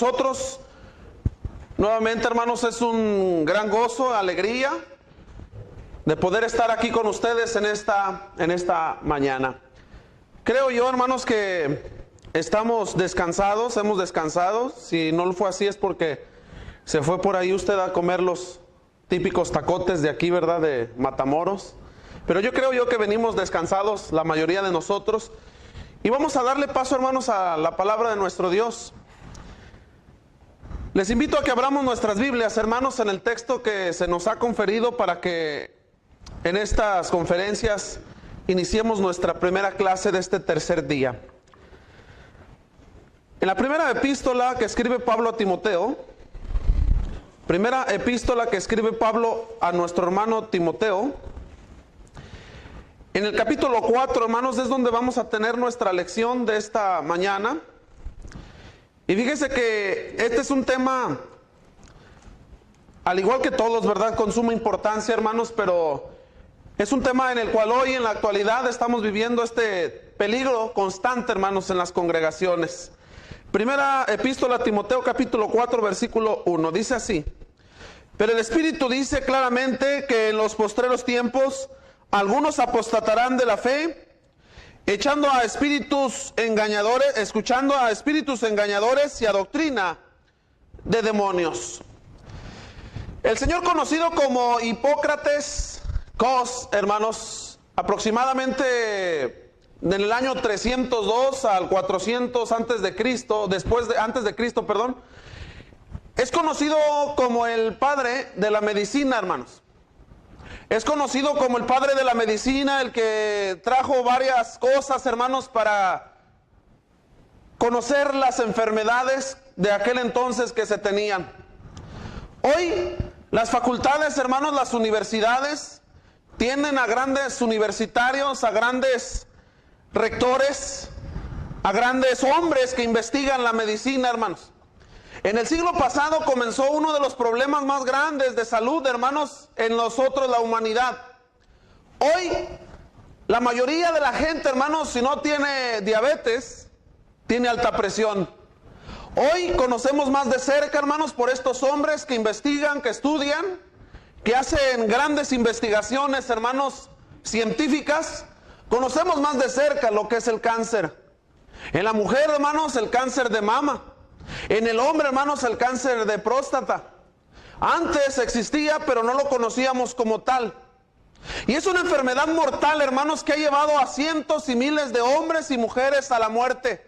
nosotros, nuevamente, hermanos, es un gran gozo, alegría de poder estar aquí con ustedes en esta mañana. Creo yo, hermanos, que estamos descansados, hemos descansado. Si no lo fue así es porque se fue por ahí usted a comer los típicos tacotes de aquí, ¿verdad? De Matamoros. Pero yo creo que venimos descansados, la mayoría de nosotros. Y vamos a darle paso, hermanos, a la palabra de nuestro Dios. Les invito a que abramos nuestras Biblias, hermanos, en el texto que se nos ha conferido para que en estas conferencias iniciemos nuestra primera clase de este tercer día. En la primera epístola que escribe Pablo a Timoteo, primera epístola que escribe Pablo a nuestro hermano Timoteo, en el capítulo 4, hermanos, es donde vamos a tener nuestra lección de esta mañana. Y fíjese que este es un tema, al igual que todos, ¿verdad?, con suma importancia, hermanos, pero es un tema en el cual hoy, en la actualidad, estamos viviendo este peligro constante, hermanos, en las congregaciones. Primera epístola a Timoteo, capítulo 4, versículo 1, dice así: pero el Espíritu dice claramente que en los postreros tiempos algunos apostatarán de la fe, escuchando a espíritus engañadores y a doctrina de demonios. El Señor, conocido como Hipócrates Cos, hermanos, aproximadamente en el año 302 al 400 antes de Cristo, es conocido como el padre de la medicina, hermanos. Es conocido como el padre de la medicina, el que trajo varias cosas, hermanos, para conocer las enfermedades de aquel entonces que se tenían. Hoy, las facultades, hermanos, las universidades, tienen a grandes universitarios, a grandes rectores, a grandes hombres que investigan la medicina, hermanos. En el siglo pasado comenzó uno de los problemas más grandes de salud, hermanos, en nosotros, la humanidad. Hoy, la mayoría de la gente, hermanos, si no tiene diabetes, tiene alta presión. Hoy conocemos más de cerca, hermanos, por estos hombres que investigan, que estudian, que hacen grandes investigaciones, hermanos, científicas. Conocemos más de cerca lo que es el cáncer. En la mujer, hermanos, el cáncer de mama. En el hombre, hermanos, el cáncer de próstata. Antes existía, pero no lo conocíamos como tal. Y es una enfermedad mortal, hermanos, que ha llevado a cientos y miles de hombres y mujeres a la muerte.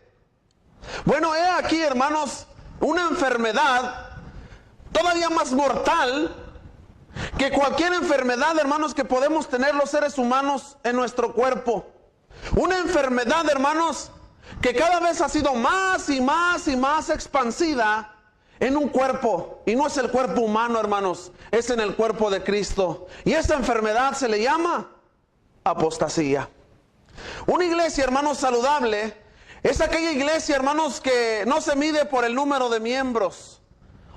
Bueno, he aquí, hermanos, una enfermedad todavía más mortal que cualquier enfermedad, hermanos, que podemos tener los seres humanos en nuestro cuerpo. Una enfermedad, hermanos, que cada vez ha sido más y más y más expansida en un cuerpo. Y no es el cuerpo humano, hermanos, es en el cuerpo de Cristo. Y esta enfermedad se le llama apostasía. Una iglesia, hermanos, saludable es aquella iglesia, hermanos, que no se mide por el número de miembros.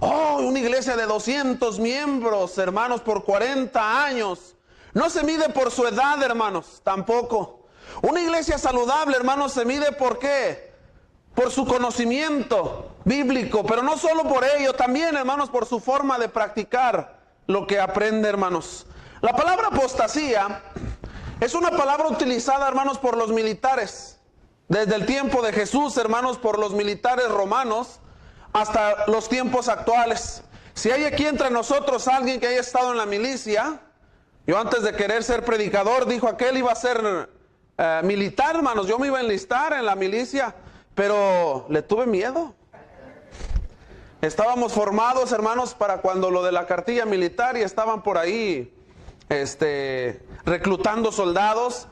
Oh, una iglesia de 200 miembros, hermanos, por 40 años. No se mide por su edad, hermanos, tampoco. Una iglesia saludable, hermanos, se mide ¿por qué? Por su conocimiento bíblico, pero no solo por ello, también, hermanos, por su forma de practicar lo que aprende, hermanos. La palabra apostasía es una palabra utilizada, hermanos, por los militares. Desde el tiempo de Jesús, hermanos, por los militares romanos, hasta los tiempos actuales. Si hay aquí entre nosotros alguien que haya estado en la milicia, yo antes de querer ser predicador, dijo aquel iba a ser militar, hermanos. Yo me iba a enlistar en la milicia, pero le tuve miedo. Estábamos formados, hermanos, para cuando lo de la cartilla militar, y estaban por ahí reclutando soldados.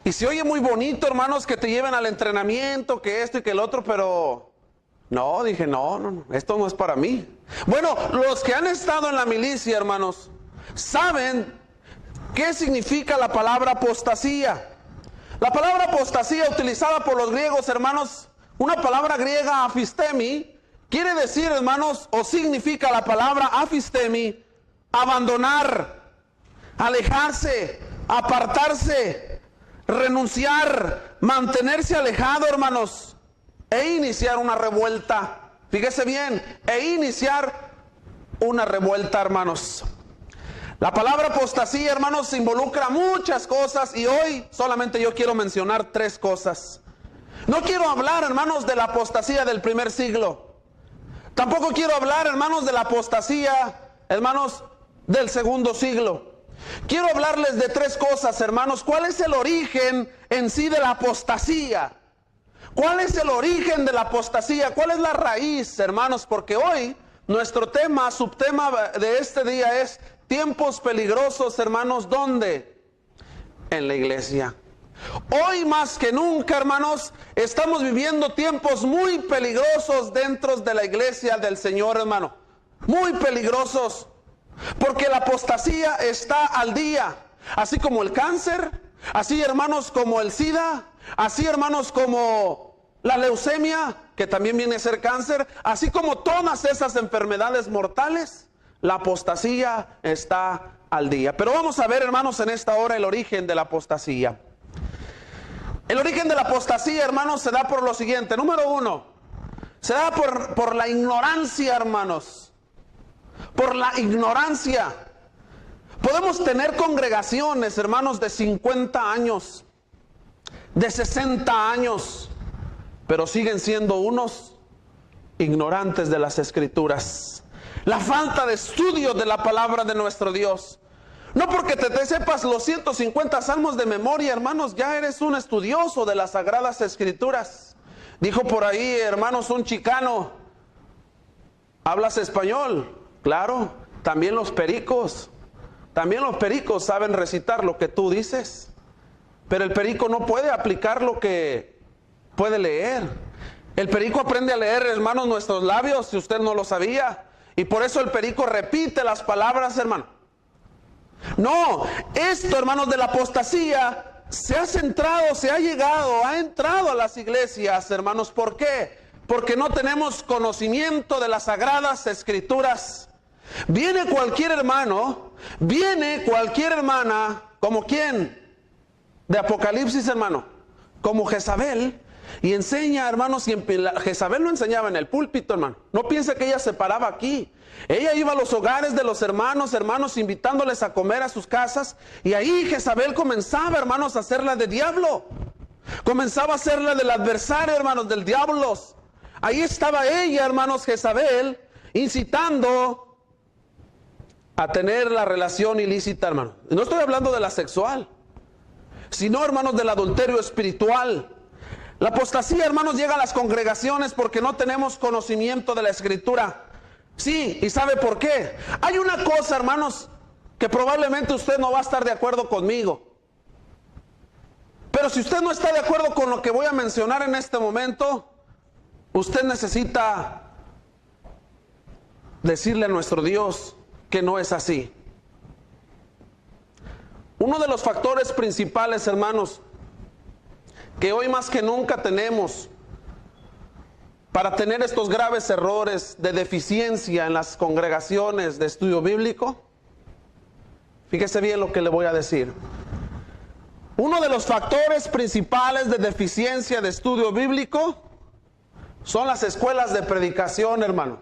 Y se oye muy bonito, hermanos, que te lleven al entrenamiento, que esto y que el otro, pero no, dije, no, esto no es para mí. Bueno, los que han estado en la milicia, hermanos, saben qué significa la palabra apostasía. La palabra apostasía, utilizada por los griegos, hermanos, una palabra griega, afistemi, quiere decir, hermanos, o significa la palabra afistemi, abandonar, alejarse, apartarse, renunciar, mantenerse alejado, hermanos, e iniciar una revuelta. fíjese bien, e iniciar una revuelta, hermanos. La palabra apostasía, hermanos, involucra muchas cosas y hoy solamente yo quiero mencionar 3 cosas. No quiero hablar, hermanos, de la apostasía del primer siglo. Tampoco quiero hablar, hermanos, de la apostasía, hermanos, del segundo siglo. Quiero hablarles de 3 cosas, hermanos. ¿Cuál es el origen en sí de la apostasía? ¿Cuál es el origen de la apostasía? ¿Cuál es la raíz, hermanos? Porque hoy nuestro tema, subtema de este día es tiempos peligrosos, hermanos. ¿Dónde? En la iglesia. Hoy más que nunca, hermanos, estamos viviendo tiempos muy peligrosos dentro de la iglesia del Señor, hermano. Muy peligrosos. Porque la apostasía está al día. Así como el cáncer, así, hermanos, como el SIDA, así, hermanos, como la leucemia, que también viene a ser cáncer, así como todas esas enfermedades mortales, la apostasía está al día. Pero vamos a ver, hermanos, en esta hora el origen de la apostasía. El origen de la apostasía, hermanos, se da por lo siguiente. Número 1, se da por la ignorancia, hermanos. Por la ignorancia. Podemos tener congregaciones, hermanos, de 50 años, de 60 años, pero siguen siendo unos ignorantes de las Escrituras. La falta de estudio de la palabra de nuestro Dios. No porque te sepas los 150 salmos de memoria, hermanos, ya eres un estudioso de las Sagradas Escrituras. Dijo por ahí, hermanos, un chicano: ¿hablas español? Claro, también los pericos saben recitar lo que tú dices, pero el perico no puede aplicar lo que puede leer. El perico aprende a leer, hermanos, nuestros labios, si usted no lo sabía, y por eso el perico repite las palabras, hermano. No, esto, hermanos, de la apostasía se ha centrado, ha entrado a las iglesias, hermanos. ¿Por qué? Porque no tenemos conocimiento de las Sagradas Escrituras. Viene cualquier hermano, viene cualquier hermana, como quién, de Apocalipsis, hermano, como Jezabel, y enseña, hermanos, y Jezabel no enseñaba en el púlpito, hermano. No piense que ella se paraba aquí. Ella iba a los hogares de los hermanos, invitándoles a comer a sus casas, y ahí Jezabel comenzaba, hermanos, a hacerla de diablo. Comenzaba a hacerla del adversario, hermanos, del diablo. Ahí estaba ella, hermanos, Jezabel, incitando a tener la relación ilícita, hermano. No estoy hablando de la sexual, sino, hermanos, del adulterio espiritual. La apostasía, hermanos, llega a las congregaciones porque no tenemos conocimiento de la Escritura. Sí, ¿y sabe por qué? Hay una cosa, hermanos, que probablemente usted no va a estar de acuerdo conmigo. Pero si usted no está de acuerdo con lo que voy a mencionar en este momento, usted necesita decirle a nuestro Dios que no es así. Uno de los factores principales, hermanos, que hoy más que nunca tenemos para tener estos graves errores de deficiencia en las congregaciones de estudio bíblico, fíjese bien lo que le voy a decir. Uno de los factores principales de deficiencia de estudio bíblico son las escuelas de predicación, hermano.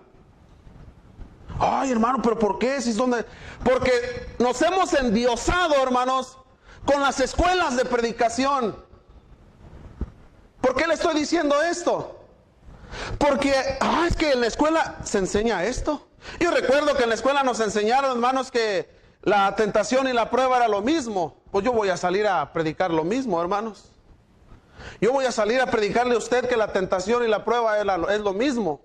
Ay, hermano, pero ¿por qué? Porque nos hemos endiosado, hermanos, con las escuelas de predicación. ¿Por qué le estoy diciendo esto? Porque, es que en la escuela se enseña esto. Yo recuerdo que en la escuela nos enseñaron, hermanos, que la tentación y la prueba era lo mismo. Pues yo voy a salir a predicar lo mismo, hermanos. Yo voy a salir a predicarle a usted que la tentación y la prueba es lo mismo.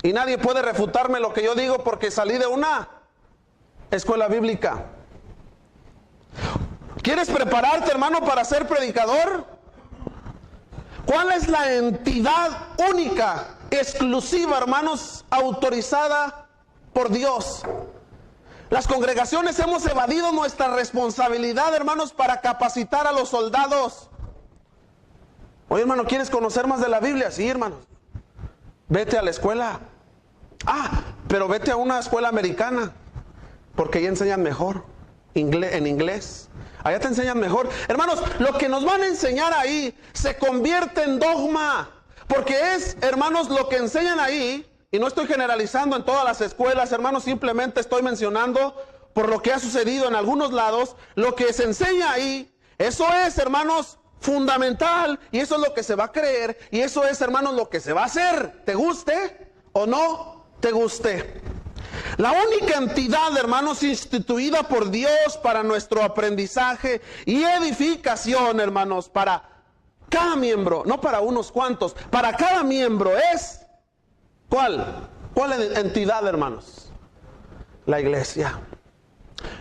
Y nadie puede refutarme lo que yo digo porque salí de una escuela bíblica. ¿Quieres prepararte, hermano, para ser predicador? ¿Cuál es la entidad única, exclusiva, hermanos, autorizada por Dios? Las congregaciones hemos evadido nuestra responsabilidad, hermanos, para capacitar a los soldados. Oye, hermano, ¿quieres conocer más de la Biblia? Sí, hermano. Vete a la escuela. Pero vete a una escuela americana, porque ahí enseñan mejor en inglés. Allá te enseñan mejor. Hermanos, lo que nos van a enseñar ahí se convierte en dogma. Porque es, hermanos, lo que enseñan ahí, y no estoy generalizando en todas las escuelas, hermanos, simplemente estoy mencionando por lo que ha sucedido en algunos lados, lo que se enseña ahí, eso es, hermanos, fundamental, y eso es lo que se va a creer, y eso es, hermanos, lo que se va a hacer, te guste o no te guste. La única entidad, hermanos, instituida por Dios para nuestro aprendizaje y edificación, hermanos, para cada miembro, no para unos cuantos, para cada miembro es, ¿cuál? ¿Cuál entidad, hermanos? La iglesia.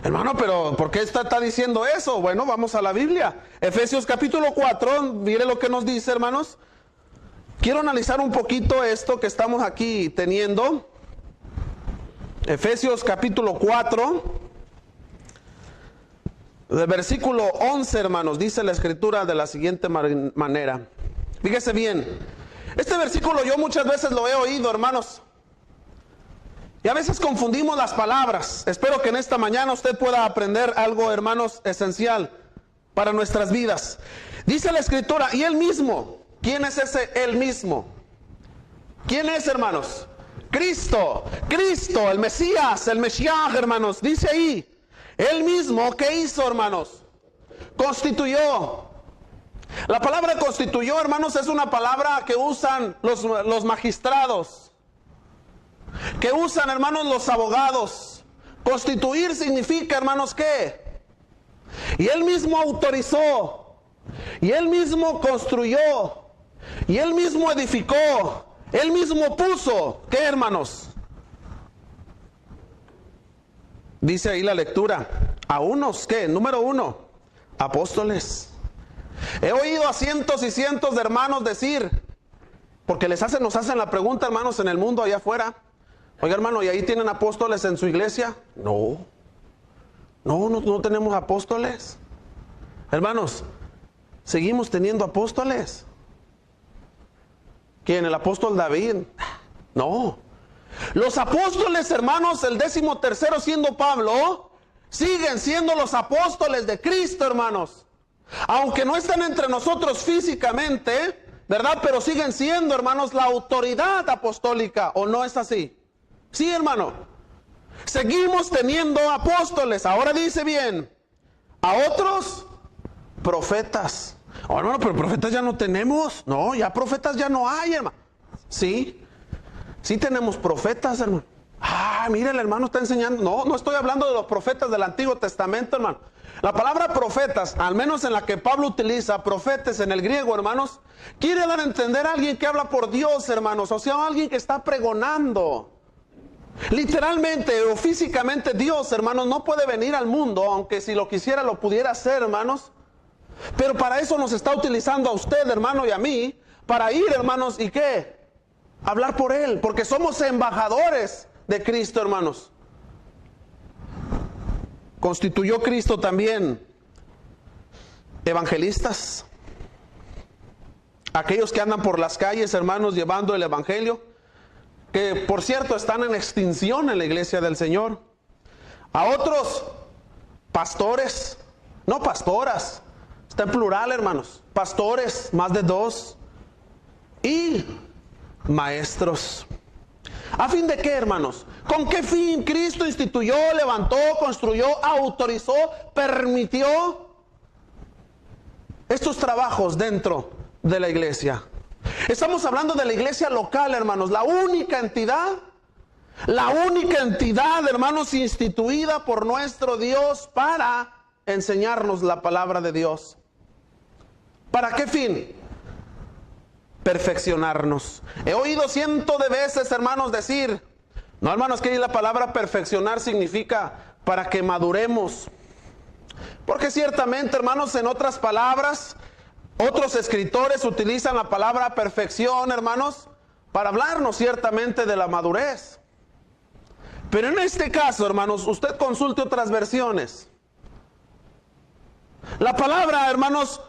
Hermano, pero ¿por qué está diciendo eso? Bueno, vamos a la Biblia. Efesios capítulo 4, mire lo que nos dice, hermanos. Quiero analizar un poquito esto que estamos aquí teniendo. Efesios capítulo 4, del versículo 11, hermanos, dice la escritura de la siguiente manera. Fíjese bien, este versículo yo muchas veces lo he oído, hermanos, y a veces confundimos las palabras. Espero que en esta mañana usted pueda aprender algo, hermanos, esencial para nuestras vidas. Dice la escritura, y él mismo. ¿Quién es ese él mismo? ¿Quién es, hermanos? Cristo, el Mesías, el Mesías, hermanos. Dice ahí, él mismo, ¿qué hizo, hermanos? Constituyó. La palabra constituyó, hermanos, es una palabra que usan los magistrados, que usan, hermanos, los abogados. Constituir significa, hermanos, ¿qué? Y él mismo autorizó, y él mismo construyó, y él mismo edificó, él mismo puso, ¿qué, hermanos? Dice ahí la lectura, a unos, ¿qué? Número 1, apóstoles. He oído a cientos y cientos de hermanos decir, porque nos hacen la pregunta, hermanos, en el mundo allá afuera. Oiga, hermano, ¿y ahí tienen apóstoles en su iglesia? No tenemos apóstoles. Hermanos, seguimos teniendo apóstoles. ¿Quién? ¿El apóstol David? No. Los apóstoles, hermanos, el 13º siendo Pablo, siguen siendo los apóstoles de Cristo, hermanos. Aunque no están entre nosotros físicamente, ¿verdad? Pero siguen siendo, hermanos, la autoridad apostólica, ¿o no es así? Sí, hermano. Seguimos teniendo apóstoles. Ahora dice bien, a otros profetas. Oh, hermano, pero profetas ya no tenemos. No, ya profetas ya no hay, hermano. Sí tenemos profetas, hermano. Mire, el hermano está enseñando. No estoy hablando de los profetas del Antiguo Testamento, hermano. La palabra profetas, al menos en la que Pablo utiliza, profetas en el griego, hermanos, quiere dar a entender a alguien que habla por Dios, hermanos. O sea, alguien que está pregonando. Literalmente o físicamente Dios, hermanos, no puede venir al mundo, aunque si lo quisiera lo pudiera hacer, hermanos. Pero para eso nos está utilizando a usted, hermano, y a mí, para ir, hermanos, ¿y qué? Hablar por Él, porque somos embajadores de Cristo, hermanos. Constituyó Cristo también evangelistas, aquellos que andan por las calles, hermanos, llevando el evangelio, que por cierto están en extinción en la iglesia del Señor. A otros pastores, no pastoras, está en plural, hermanos, pastores, más de 2, y maestros. ¿A fin de qué, hermanos? ¿Con qué fin Cristo instituyó, levantó, construyó, autorizó, permitió estos trabajos dentro de la iglesia? Estamos hablando de la iglesia local, hermanos, la única entidad, hermanos, instituida por nuestro Dios para enseñarnos la palabra de Dios. ¿Para qué fin? Perfeccionarnos. He oído cientos de veces, hermanos, decir, no, hermanos, que la palabra perfeccionar significa para que maduremos. Porque ciertamente, hermanos, en otras palabras, otros escritores utilizan la palabra perfección, hermanos, para hablarnos ciertamente de la madurez. Pero en este caso, hermanos, usted consulte otras versiones. La palabra, hermanos,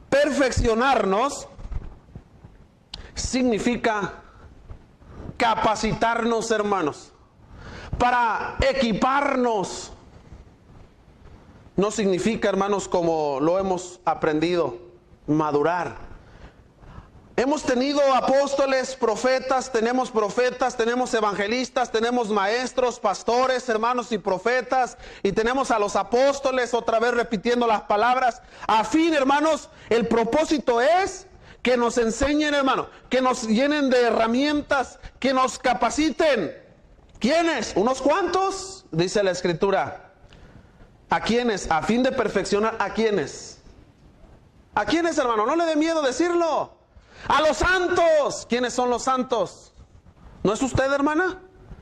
perfeccionarnos significa capacitarnos, hermanos, para equiparnos. No significa, hermanos, como lo hemos aprendido, madurar. Hemos tenido apóstoles, profetas, tenemos evangelistas, tenemos maestros, pastores, hermanos y profetas, y tenemos a los apóstoles otra vez repitiendo las palabras. A fin, hermanos, el propósito es que nos enseñen, hermano, que nos llenen de herramientas, que nos capaciten. ¿Quiénes? ¿Unos cuantos? Dice la Escritura. ¿A quiénes? A fin de perfeccionar. ¿A quiénes? ¿A quiénes, hermano? No le dé miedo decirlo. A los santos. ¿Quiénes son los santos? ¿No es usted, hermana?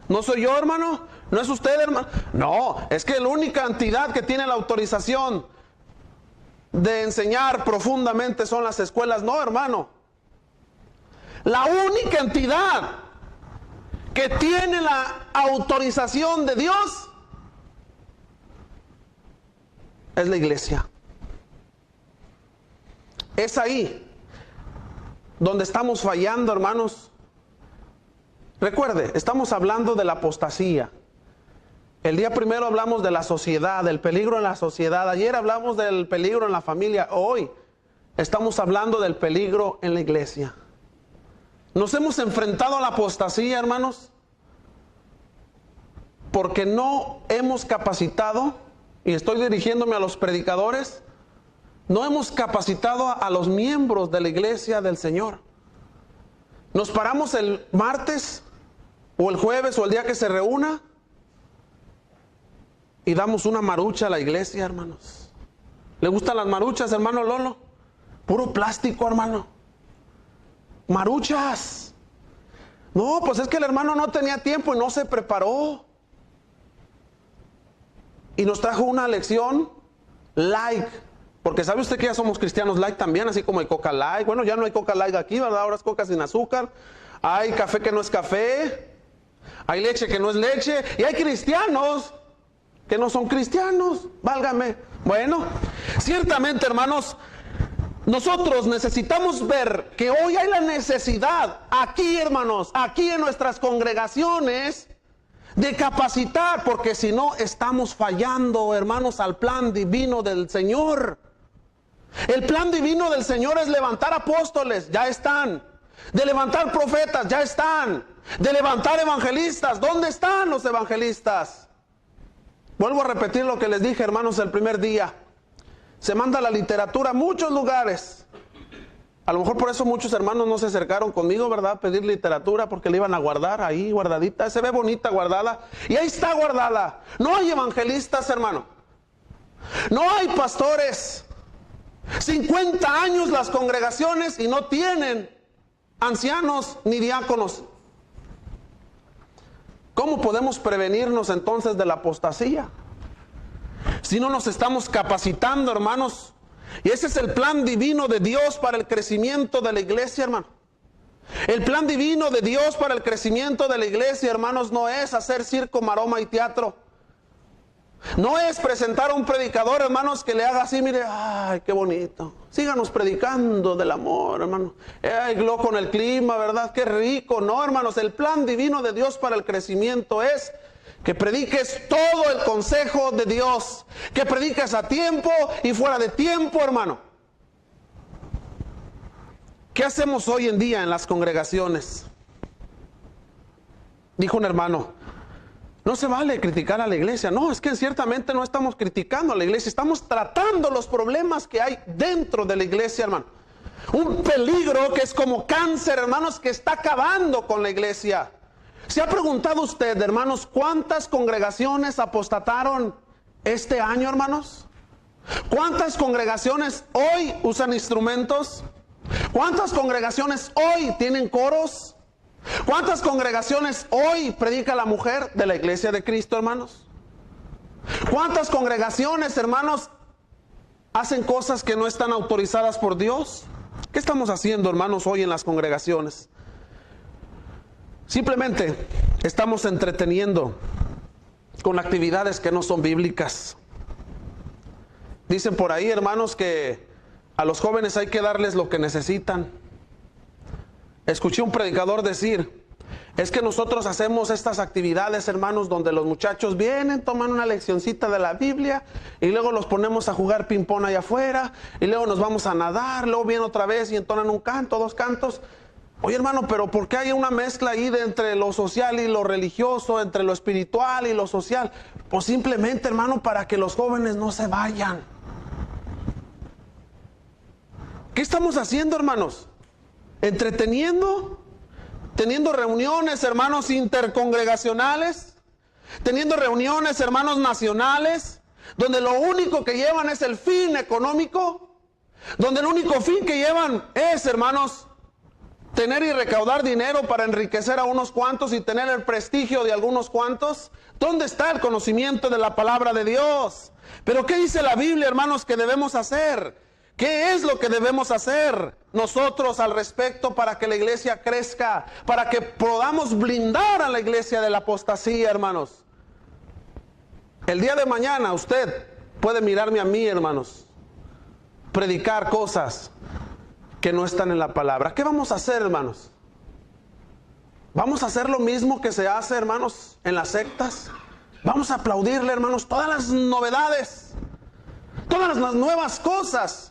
¿No soy yo, hermano? ¿No es usted, hermano? No, es que la única entidad que tiene la autorización de enseñar profundamente son las escuelas. No, hermano. La única entidad que tiene la autorización de Dios es la iglesia. Es ahí donde estamos fallando, hermanos. Recuerde, estamos hablando de la apostasía. El día primero hablamos de la sociedad, del peligro en la sociedad. Ayer hablamos del peligro en la familia. Hoy estamos hablando del peligro en la iglesia. Nos hemos enfrentado a la apostasía, hermanos, porque no hemos capacitado, y estoy dirigiéndome a los predicadores, no hemos capacitado a los miembros de la iglesia del Señor. Nos paramos el martes o el jueves o el día que se reúna y damos una marucha a la iglesia, hermanos. ¿Le gustan las maruchas, hermano Lolo? Puro plástico, hermano. Maruchas. No, pues es que el hermano no tenía tiempo y no se preparó. Y nos trajo una lección light. Porque sabe usted que ya somos cristianos light también, así como hay Coca Light. Bueno, ya no hay Coca Light aquí, ¿verdad? Ahora es Coca sin azúcar. Hay café que no es café. Hay leche que no es leche. Y hay cristianos que no son cristianos. Válgame. Bueno, ciertamente, hermanos, nosotros necesitamos ver que hoy hay la necesidad aquí, hermanos, aquí en nuestras congregaciones, de capacitar, porque si no estamos fallando, hermanos, al plan divino del Señor. El plan divino del Señor es levantar apóstoles, ya están. De levantar profetas, ya están. De levantar evangelistas, ¿dónde están los evangelistas? Vuelvo a repetir lo que les dije, hermanos, el primer día. Se manda la literatura a muchos lugares. A lo mejor por eso muchos hermanos no se acercaron conmigo, ¿verdad? Pedir literatura porque la iban a guardar ahí guardadita. Se ve bonita guardada. Y ahí está guardada. No hay evangelistas, hermano. No hay pastores. 50 años las congregaciones y no tienen ancianos ni diáconos. ¿Cómo podemos prevenirnos entonces de la apostasía? Si no nos estamos capacitando, hermanos. Y ese es el plan divino de Dios para el crecimiento de la iglesia, hermano. El plan divino de Dios para el crecimiento de la iglesia, hermanos, no es hacer circo, maroma y teatro. No es presentar a un predicador, hermanos, que le haga así, mire, ay, qué bonito. Síganos predicando del amor, hermano. Ay, glow con el clima, ¿verdad? Qué rico. No, hermanos, el plan divino de Dios para el crecimiento es que prediques todo el consejo de Dios. Que prediques a tiempo y fuera de tiempo, hermano. ¿Qué hacemos hoy en día en las congregaciones? Dijo un hermano, no se vale criticar a la iglesia. No, es que ciertamente no estamos criticando a la iglesia. Estamos tratando los problemas que hay dentro de la iglesia, hermano. Un peligro que es como cáncer, hermanos, que está acabando con la iglesia. ¿Se ha preguntado usted, hermanos, cuántas congregaciones apostataron este año, hermanos? ¿Cuántas congregaciones hoy usan instrumentos? ¿Cuántas congregaciones hoy tienen coros? ¿Cuántas congregaciones hoy predica la mujer de la iglesia de Cristo, hermanos? ¿Cuántas congregaciones, hermanos, hacen cosas que no están autorizadas por Dios? ¿Qué estamos haciendo, hermanos, hoy en las congregaciones? Simplemente estamos entreteniendo con actividades que no son bíblicas. Dicen por ahí, hermanos, que a los jóvenes hay que darles lo que necesitan. Escuché un predicador decir, Es que nosotros hacemos estas actividades, hermanos, donde los muchachos vienen, toman una leccioncita de la Biblia y luego los ponemos a jugar ping-pong allá afuera y luego nos vamos a nadar, luego vienen otra vez y entonan un canto, dos cantos. Oye, hermano, pero ¿por qué hay una mezcla ahí entre lo social y lo religioso, entre lo espiritual y lo social? Pues simplemente, hermano, para que los jóvenes no se vayan. ¿Qué estamos haciendo, hermanos? Entreteniendo, teniendo reuniones, hermanos, intercongregacionales, teniendo reuniones, hermanos, nacionales, donde lo único que llevan es el fin económico, donde el único fin que llevan es, hermanos, tener y recaudar dinero para enriquecer a unos cuantos y tener el prestigio de algunos cuantos. ¿Dónde está el conocimiento de la palabra de Dios? Pero ¿qué dice la Biblia, hermanos, que debemos hacer? ¿Qué es lo que debemos hacer nosotros al respecto para que la iglesia crezca? Para que podamos blindar a la iglesia de la apostasía, hermanos. El día de mañana usted puede mirarme a mí, hermanos, predicar cosas que no están en la palabra. ¿Qué vamos a hacer, hermanos? ¿Vamos a hacer lo mismo que se hace, hermanos, en las sectas? Vamos a aplaudirle, hermanos, todas las novedades, todas las nuevas cosas.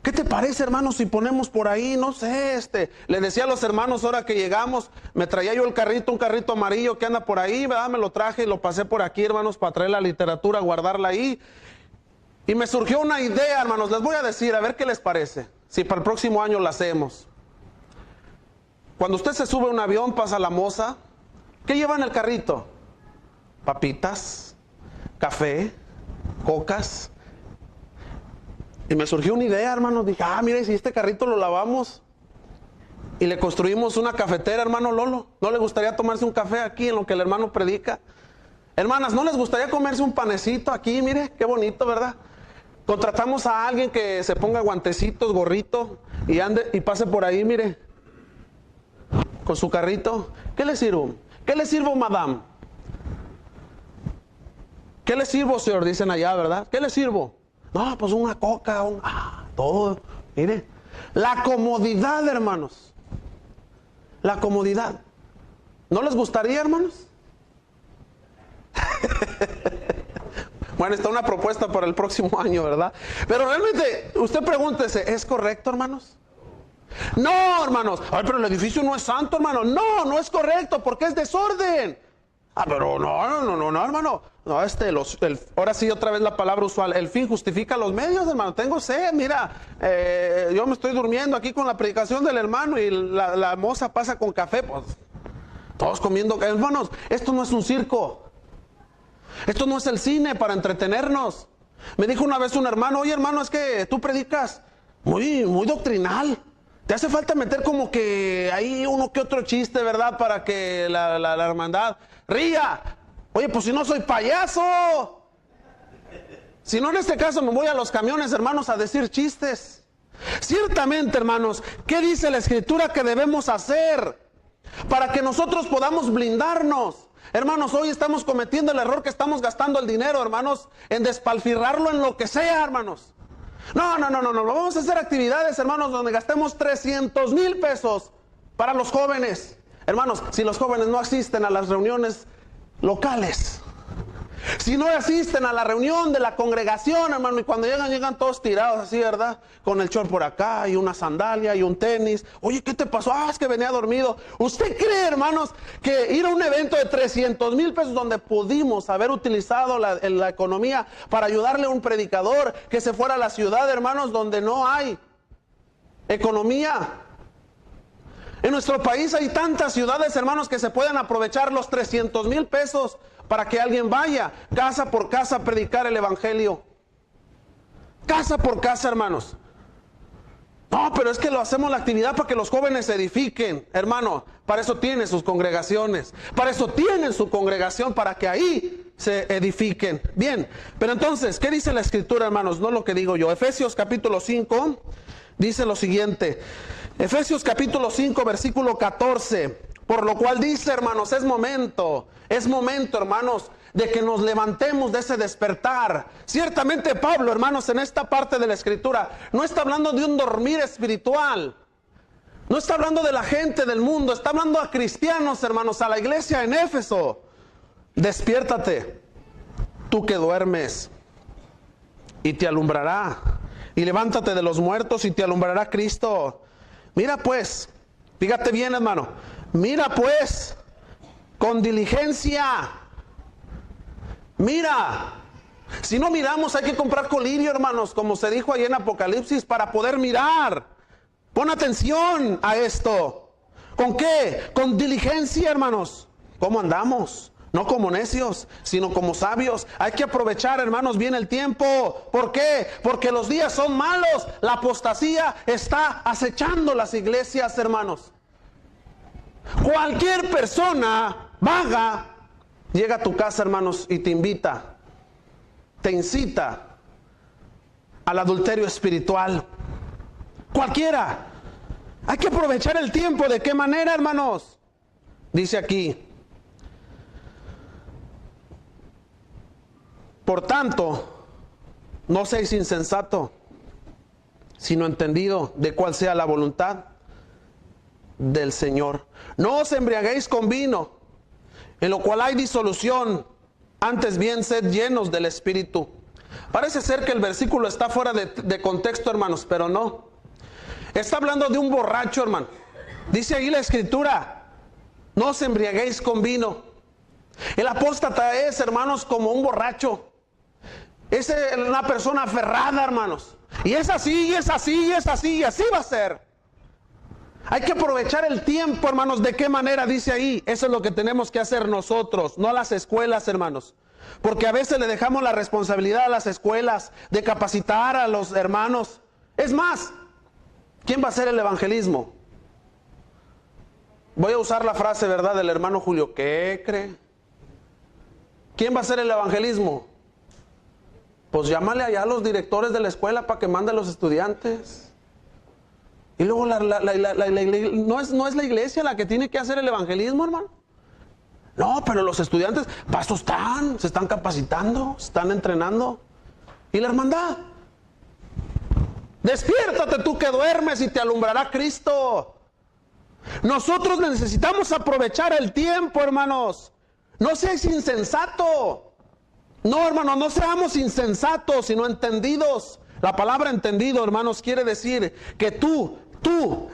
¿Qué te parece, hermanos, si ponemos por ahí, no sé, le decía a los hermanos ahora que llegamos, me traía yo el carrito, un carrito amarillo que anda por ahí, ¿verdad? Me lo traje y lo pasé por aquí, hermanos, para traer la literatura, guardarla ahí. Y me surgió una idea, hermanos, les voy a decir, a ver qué les parece, si para el próximo año la hacemos. Cuando usted se sube a un avión, pasa la moza, ¿qué lleva en el carrito? Papitas, café, cocas. Y me surgió una idea, hermanos. Dije, mire, si este carrito lo lavamos y le construimos una cafetera, hermano Lolo, ¿no le gustaría tomarse un café aquí en lo que el hermano predica? Hermanas, ¿no les gustaría comerse un panecito aquí? Mire, qué bonito, ¿verdad? Contratamos a alguien que se ponga guantecitos, gorrito y ande y pase por ahí, mire, con su carrito. ¿Qué le sirvo? ¿Qué le sirvo, madame? ¿Qué le sirvo, señor? Dicen allá, ¿verdad? ¿Qué le sirvo? No, pues una coca, todo. Mire, la comodidad, hermanos. La comodidad. ¿No les gustaría, hermanos? Bueno, está una propuesta para el próximo año, ¿verdad? Pero realmente, usted pregúntese, ¿es correcto, hermanos? No, hermanos. Ay, pero el edificio no es santo, hermano. No, no es correcto porque es desorden. Pero no, hermano. No, ahora sí, otra vez la palabra usual. El fin justifica los medios, hermano. Tengo sed, mira. Yo me estoy durmiendo aquí con la predicación del hermano y la moza pasa con café. Pues, todos comiendo. Hermanos, esto no es un circo. Esto no es el cine para entretenernos. Me dijo una vez un hermano, oye, hermano, es que tú predicas muy doctrinal. Te hace falta meter como que ahí uno que otro chiste, ¿verdad? Para que la hermandad ría. Oye, pues si no soy payaso. Si no, en este caso me voy a los camiones, hermanos, a decir chistes. Ciertamente, hermanos, ¿qué dice la Escritura que debemos hacer para que nosotros podamos blindarnos? Hermanos, hoy estamos cometiendo el error que estamos gastando el dinero, hermanos, en despilfarrarlo en lo que sea, hermanos. No, vamos a hacer actividades, hermanos, donde gastemos 300,000 pesos para los jóvenes. Hermanos, si los jóvenes no asisten a las reuniones locales, si no asisten a la reunión de la congregación, hermano, y cuando llegan todos tirados así, ¿verdad? Con el short por acá y una sandalia y un tenis. Oye, ¿qué te pasó? Es que venía dormido. ¿Usted cree, hermanos, que ir a un evento de 300,000 pesos donde pudimos haber utilizado la economía para ayudarle a un predicador que se fuera a la ciudad, hermanos, donde no hay economía? En nuestro país hay tantas ciudades, hermanos, que se pueden aprovechar los 300,000 pesos para que alguien vaya casa por casa a predicar el evangelio. Casa por casa, hermanos. No, pero es que lo hacemos la actividad para que los jóvenes se edifiquen. Hermano, para eso tienen sus congregaciones. Para eso tienen su congregación, para que ahí se edifiquen. Bien, pero entonces, ¿qué dice la Escritura, hermanos? No lo que digo yo. Efesios capítulo 5 dice lo siguiente. Efesios capítulo 5, versículo 14. Por lo cual dice, hermanos, es momento, hermanos, de que nos levantemos de ese despertar. Ciertamente Pablo, hermanos, en esta parte de la Escritura, no está hablando de un dormir espiritual. No está hablando de la gente del mundo, está hablando a cristianos, hermanos, a la iglesia en Éfeso. Despiértate, tú que duermes, y te alumbrará. Y levántate de los muertos y te alumbrará Cristo. Mira pues, fíjate bien, hermano. Mira pues, con diligencia. Mira. Si no miramos, hay que comprar colirio, hermanos, como se dijo ahí en Apocalipsis, para poder mirar. Pon atención a esto. ¿Con qué? Con diligencia, hermanos. ¿Cómo andamos? No como necios, sino como sabios. Hay que aprovechar, hermanos, bien el tiempo. ¿Por qué? Porque los días son malos. La apostasía está acechando las iglesias, hermanos. Cualquier persona vaga llega a tu casa, hermanos, y te invita, te incita al adulterio espiritual. Cualquiera. Hay que aprovechar el tiempo. ¿De qué manera, hermanos? Dice aquí: por tanto, no seáis insensato, sino entendido de cuál sea la voluntad del Señor. No os embriaguéis con vino, en lo cual hay disolución, antes bien sed llenos del Espíritu. Parece ser que el versículo está fuera de contexto, hermanos, pero no. Está hablando de un borracho, hermano. Dice ahí la Escritura: no os embriaguéis con vino. El apóstata es, hermanos, como un borracho. Es una persona aferrada, hermanos. Y es así, y es así, y es así, y así va a ser. Hay que aprovechar el tiempo, hermanos. ¿De qué manera? Dice ahí. Eso es lo que tenemos que hacer nosotros, no las escuelas, hermanos. Porque a veces le dejamos la responsabilidad a las escuelas de capacitar a los hermanos. Es más, ¿quién va a hacer el evangelismo? Voy a usar la frase, ¿verdad?, del hermano Julio. ¿Qué cree? ¿Quién va a hacer el evangelismo? Pues llámale allá a los directores de la escuela para que mande a los estudiantes. Y luego no es la iglesia la que tiene que hacer el evangelismo, hermano. No, pero los estudiantes, para eso están, se están capacitando, se están entrenando. ¿Y la hermandad? Despiértate tú que duermes y te alumbrará Cristo. Nosotros necesitamos aprovechar el tiempo, hermanos. No seas insensato. No, hermanos, no seamos insensatos, sino entendidos. La palabra entendido, hermanos, quiere decir que tú,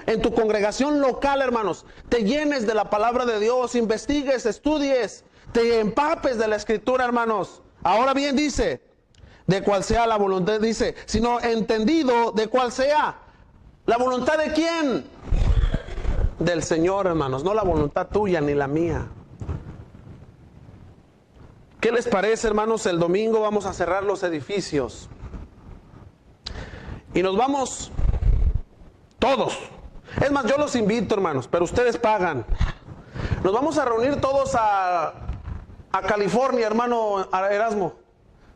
en tu congregación local, hermanos, te llenes de la palabra de Dios, investigues, estudies, te empapes de la Escritura, hermanos. Ahora bien, dice, de cuál sea la voluntad, dice, sino entendido de cuál sea. ¿La voluntad de quién? Del Señor, hermanos, no la voluntad tuya ni la mía. ¿Qué les parece, hermanos? El domingo vamos a cerrar los edificios. Y nos vamos todos. Es más, yo los invito, hermanos, pero ustedes pagan. Nos vamos a reunir todos a California, hermano Erasmo.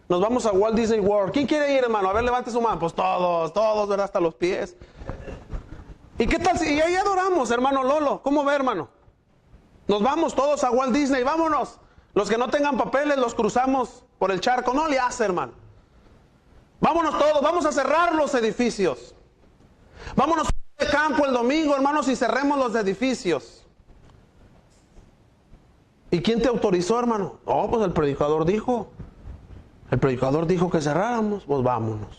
Nos vamos a Walt Disney World. ¿Quién quiere ir, hermano? A ver, levante su mano. Pues todos, ¿verdad? Hasta los pies. ¿Y qué tal si ahí adoramos, hermano Lolo? ¿Cómo ve, hermano? Nos vamos todos a Walt Disney, vámonos. Los que no tengan papeles los cruzamos por el charco. No le hace, hermano. Vámonos todos, vamos a cerrar los edificios. Vámonos de campo el domingo, hermanos, y cerremos los edificios. ¿Y quién te autorizó, hermano? No, pues el predicador dijo. El predicador dijo que cerráramos, pues vámonos.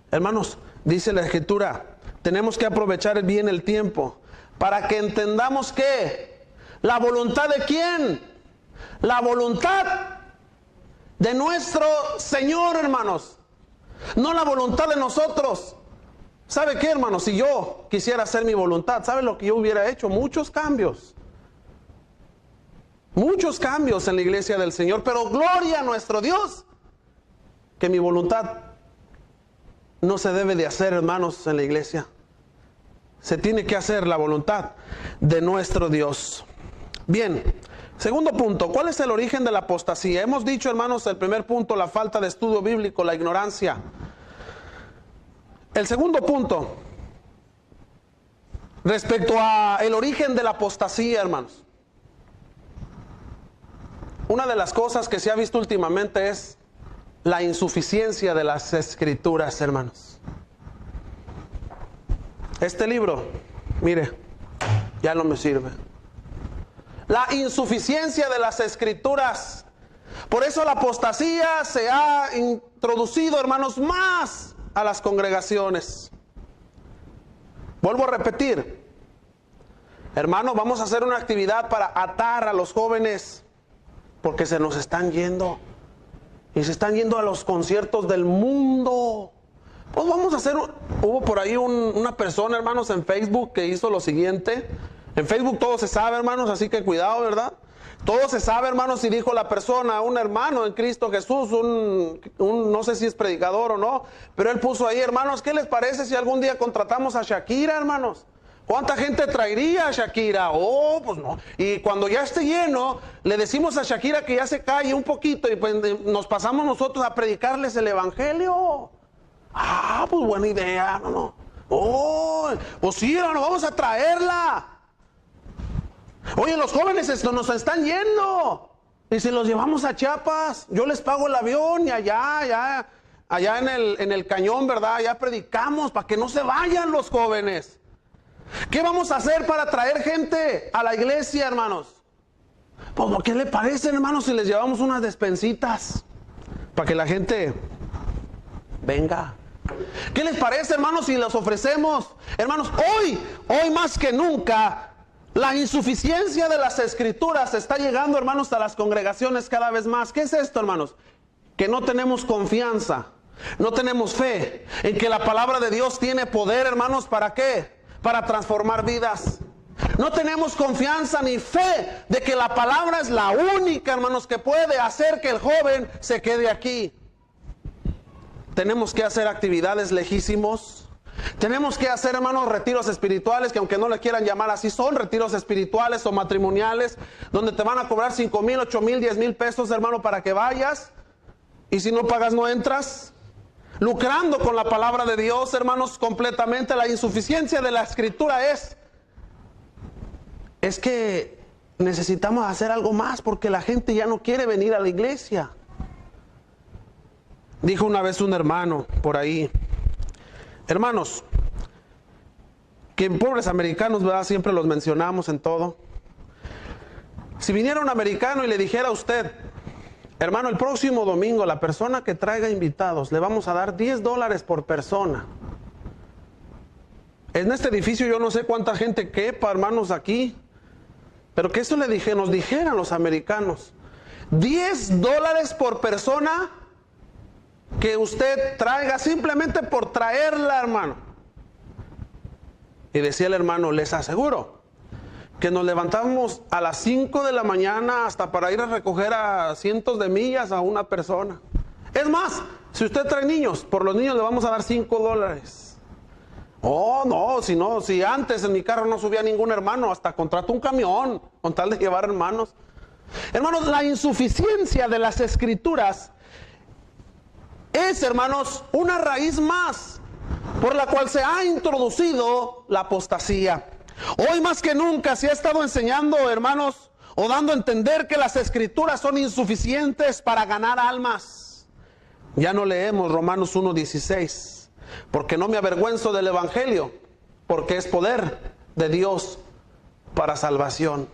Hermanos, dice la Escritura, tenemos que aprovechar bien el tiempo para que entendamos que la voluntad de quién, la voluntad de nuestro Señor, hermanos, no la voluntad de nosotros. ¿Sabe qué, hermanos? Si yo quisiera hacer mi voluntad, ¿sabe lo que yo hubiera hecho? Muchos cambios en la iglesia del Señor, pero gloria a nuestro Dios, que mi voluntad no se debe de hacer, hermanos, en la iglesia. Se tiene que hacer la voluntad de nuestro Dios. Bien, segundo punto, ¿cuál es el origen de la apostasía? Hemos dicho, hermanos, el primer punto, la falta de estudio bíblico, la ignorancia. El segundo punto, respecto a el origen de la apostasía, hermanos. Una de las cosas que se ha visto últimamente es la insuficiencia de las Escrituras, hermanos. Este libro mire, ya no me sirve. La insuficiencia de las escrituras. Por eso la apostasía se ha introducido, hermanos, más a las congregaciones. Vuelvo a repetir, hermanos, vamos a hacer una actividad para atar a los jóvenes, porque se nos están yendo. Y se están yendo a los conciertos del mundo. Pues vamos a hacer, hubo por ahí una persona, hermanos, en Facebook que hizo lo siguiente. En Facebook todo se sabe, hermanos, así que cuidado, ¿verdad? Todo se sabe, hermanos, y dijo la persona, un hermano en Cristo Jesús, no sé si es predicador o no, pero él puso ahí, hermanos, ¿qué les parece si algún día contratamos a Shakira, hermanos? ¿Cuánta gente traería a Shakira? Oh, pues no. Y cuando ya esté lleno, le decimos a Shakira que ya se calle un poquito y pues nos pasamos nosotros a predicarles el evangelio. Ah, pues buena idea, no. Oh, pues sí, hermano, vamos a traerla. Oye, los jóvenes nos están yendo. Y si los llevamos a Chiapas, yo les pago el avión y allá en el cañón, ¿verdad? Allá predicamos para que no se vayan los jóvenes. ¿Qué vamos a hacer para traer gente a la iglesia, hermanos? Pues, ¿qué le parece, hermanos, si les llevamos unas despensitas para que la gente venga? ¿Qué les parece, hermanos, si los ofrecemos? Hermanos, hoy más que nunca, la insuficiencia de las escrituras está llegando, hermanos, a las congregaciones cada vez más. ¿Qué es esto, hermanos? Que no tenemos confianza, no tenemos fe en que la palabra de Dios tiene poder, hermanos, ¿para qué? Para transformar vidas. No tenemos confianza ni fe de que la palabra es la única, hermanos, que puede hacer que el joven se quede aquí. Tenemos que hacer actividades lejísimos. Tenemos que hacer, hermanos, retiros espirituales, que aunque no le quieran llamar así, son retiros espirituales o matrimoniales, donde te van a cobrar 5,000, 8,000, 10,000 pesos, hermano, para que vayas. Y si no pagas, no entras. Lucrando con la palabra de Dios, hermanos, completamente. La insuficiencia de la escritura es que necesitamos hacer algo más, porque la gente ya no quiere venir a la iglesia. Dijo una vez un hermano por ahí, hermanos, que pobres americanos, ¿verdad? Siempre los mencionamos en todo. Si viniera un americano y le dijera a usted, hermano, el próximo domingo la persona que traiga invitados le vamos a dar $10 por persona. En este edificio yo no sé cuánta gente quepa, hermanos, aquí, pero que eso nos dijeran los americanos, $10 por persona que usted traiga, simplemente por traerla, hermano. Y decía el hermano, les aseguro que nos levantamos a las 5 de la mañana hasta para ir a recoger a cientos de millas a una persona. Es más, si usted trae niños, por los niños le vamos a dar $5. Oh, no, si antes en mi carro no subía ningún hermano, hasta contrató un camión con tal de llevar hermanos. Hermanos, la insuficiencia de las escrituras es, hermanos, una raíz más por la cual se ha introducido la apostasía. Hoy más que nunca se ha estado enseñando, hermanos, o dando a entender que las escrituras son insuficientes para ganar almas. Ya no leemos Romanos 1:16, porque no me avergüenzo del evangelio, porque es poder de Dios para salvación.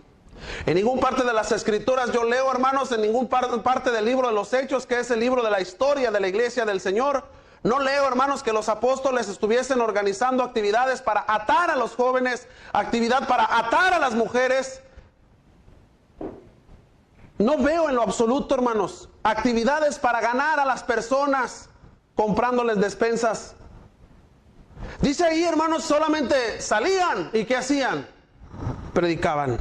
En ninguna parte de las escrituras yo leo, hermanos, en ninguna parte del libro de los Hechos, que es el libro de la historia de la iglesia del Señor, no leo, hermanos, que los apóstoles estuviesen organizando actividades para atar a los jóvenes, actividad para atar a las mujeres. No veo en lo absoluto, hermanos, actividades para ganar a las personas comprándoles despensas. Dice ahí, hermanos, solamente salían y ¿qué hacían? Predicaban.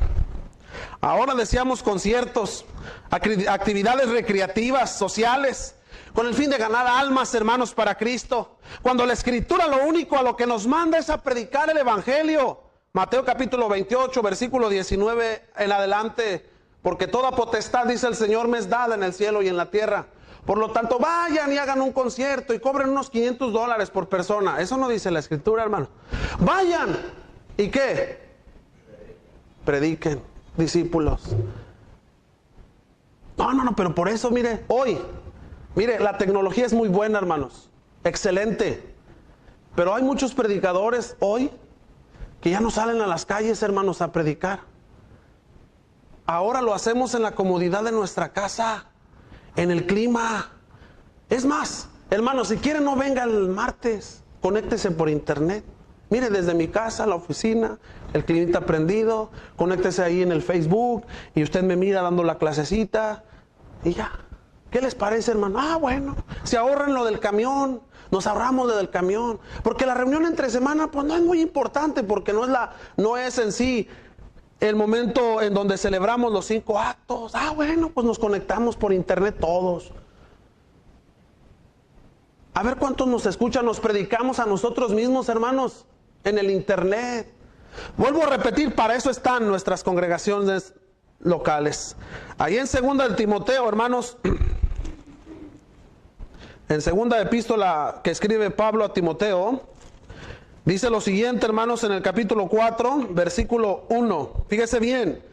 Ahora decíamos conciertos, actividades recreativas, sociales, con el fin de ganar almas, hermanos, para Cristo. Cuando la escritura lo único a lo que nos manda es a predicar el evangelio. Mateo capítulo 28, versículo 19 en adelante. Porque toda potestad, dice el Señor, me es dada en el cielo y en la tierra. Por lo tanto, vayan y hagan un concierto y cobren unos $500 por persona. Eso no dice la escritura, hermano. Vayan. ¿Y qué? Prediquen, discípulos. No, pero por eso, mire, la tecnología es muy buena, hermanos. Excelente. Pero hay muchos predicadores hoy que ya no salen a las calles, hermanos, a predicar. Ahora lo hacemos en la comodidad de nuestra casa, en el clima. Es más, hermanos, si quieren no venga el martes, conéctese por internet. Mire, desde mi casa, la oficina, el climita prendido, conéctese ahí en el Facebook y usted me mira dando la clasecita y ya. ¿Qué les parece, hermano? Ah, bueno, se ahorran lo del camión, nos ahorramos lo del camión, porque la reunión entre semana pues no es muy importante, porque no es en sí el momento en donde celebramos los 5 actos. Ah, bueno, pues nos conectamos por internet todos. A ver cuántos nos escuchan, nos predicamos a nosotros mismos, hermanos, en el internet. Vuelvo a repetir, para eso están nuestras congregaciones locales. Ahí en segunda de Timoteo, hermanos, en segunda epístola que escribe Pablo a Timoteo, dice lo siguiente, hermanos, en el capítulo 4, versículo 1. Fíjese bien.